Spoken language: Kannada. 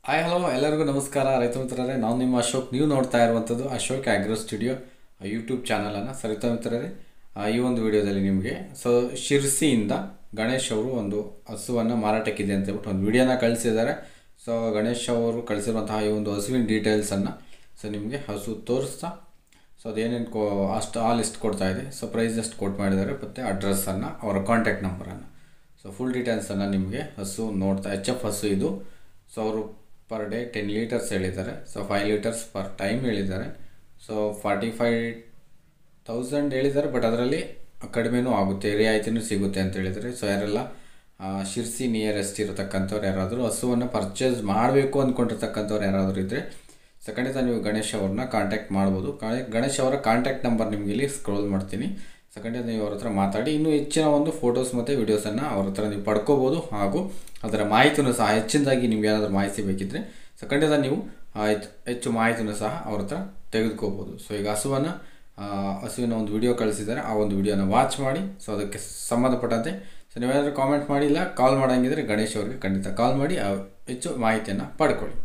ಹಾಯ್ ಹಲೋ ಎಲ್ಲರಿಗೂ ನಮಸ್ಕಾರ ರೈತ ಮಿತ್ರರೇ. ನಾವು ನಿಮ್ಮ ಅಶೋಕ್. ನೀವು ನೋಡ್ತಾ ಇರುವಂಥದ್ದು ಅಶೋಕ್ ಆಗ್ರೋ ಸ್ಟುಡಿಯೋ ಯೂಟ್ಯೂಬ್ ಚಾನಲನ್ನು. ರೈತ ಮಿತ್ರರೇ, ಈ ಒಂದು ವಿಡಿಯೋದಲ್ಲಿ ನಿಮಗೆ ಶಿರ್ಸಿಯಿಂದ ಗಣೇಶ್ ಅವರು ಒಂದು ಹಸುವನ್ನು ಮಾರಾಟಕ್ಕಿದೆ ಅಂತ ಹೇಳ್ಬಿಟ್ಟು ಒಂದು ವಿಡಿಯೋನ ಕಳಿಸಿದ್ದಾರೆ. ಗಣೇಶ್ ಅವರು ಕಳಿಸಿರುವಂತಹ ಈ ಒಂದು ಹಸುವಿನ ಡೀಟೇಲ್ಸನ್ನು ನಿಮಗೆ ಹಸು ತೋರಿಸ್ತಾ ಅದೇನೇನು ಆ ಲಿಸ್ಟ್ ಕೊಡ್ತಾ ಇದೆ. ಪ್ರೈಸ್ ಎಷ್ಟು ಕೋಟ್ ಮಾಡಿದ್ದಾರೆ ಮತ್ತು ಅಡ್ರೆಸ್ಸನ್ನು, ಅವರ ಕಾಂಟ್ಯಾಕ್ಟ್ ನಂಬರನ್ನು, ಫುಲ್ ಡೀಟೇಲ್ಸನ್ನು ನಿಮಗೆ ಹಸು ನೋಡ್ತಾ HF ಹಸು ಇದು. ಅವರು ಪರ್ ಡೇ 10 ಲೀಟರ್ಸ್ ಹೇಳಿದ್ದಾರೆ. 5 ಲೀಟರ್ಸ್ ಪರ್ ಟೈಮ್ ಹೇಳಿದ್ದಾರೆ. 45,000 ಹೇಳಿದ್ದಾರೆ. ಬಟ್ ಅದರಲ್ಲಿ ಕಡಿಮೆನೂ ಆಗುತ್ತೆ, ರಿಯಾಯಿತಿನೂ ಸಿಗುತ್ತೆ ಅಂತ ಹೇಳಿದ್ದಾರೆ. ಯಾರೆಲ್ಲ ಶಿರ್ಸಿ ನಿಯರೆಸ್ಟ್ ಇರತಕ್ಕಂಥವ್ರು ಯಾರಾದರೂ ಹಸುವನ್ನು ಪರ್ಚೇಸ್ ಮಾಡಬೇಕು ಅಂದ್ಕೊಂಡಿರ್ತಕ್ಕಂಥವ್ರು ಯಾರಾದರೂ ಇದ್ದರೆ ಖಂಡಿತ ನೀವು ಗಣೇಶ್ ಅವ್ರನ್ನ ಕಾಂಟ್ಯಾಕ್ಟ್ ಮಾಡ್ಬೋದು. ಗಣೇಶ್ ಅವರ ಕಾಂಟ್ಯಾಕ್ಟ್ ನಂಬರ್ ನಿಮಗೆ ಇಲ್ಲಿ ಸ್ಕ್ರೋಲ್ ಮಾಡ್ತೀನಿ. ಖಂಡಿತ ನೀವು ಅವ್ರ ಹತ್ರ ಮಾತಾಡಿ ಇನ್ನೂ ಹೆಚ್ಚಿನ ಒಂದು ಫೋಟೋಸ್ ಮತ್ತು ವೀಡಿಯೋಸನ್ನು ಅವ್ರ ಹತ್ರ ನೀವು ಪಡ್ಕೋಬೋದು. ಹಾಗೂ ಅದರ ಮಾಹಿತಿನೂ ಸಹ ಹೆಚ್ಚಿನದಾಗಿ ನಿಮ್ಗೆ ಏನಾದರೂ ಮಾಹಿತಿ ಬೇಕಿದ್ದರೆ ಖಂಡಿತ ನೀವು ಹೆಚ್ಚು ಮಾಹಿತಿನೂ ಸಹ ಅವ್ರ ಹತ್ರ ತೆಗೆದುಕೋಬೋದು. ಈಗ ಹಸುವಿನ ಒಂದು ವಿಡಿಯೋ ಕಳಿಸಿದ್ದಾರೆ. ಆ ಒಂದು ವಿಡಿಯೋನ ವಾಚ್ ಮಾಡಿ ಅದಕ್ಕೆ ಸಂಬಂಧಪಟ್ಟಂತೆ ನೀವೇನಾದರೂ ಕಾಮೆಂಟ್ ಮಾಡಿ, ಇಲ್ಲ ಕಾಲ್ ಮಾಡೋಂಗಿದ್ರೆ ಗಣೇಶ್ ಅವ್ರಿಗೆ ಖಂಡಿತ ಕಾಲ್ ಮಾಡಿ ಹೆಚ್ಚು ಮಾಹಿತಿಯನ್ನು ಪಡ್ಕೊಳ್ಳಿ.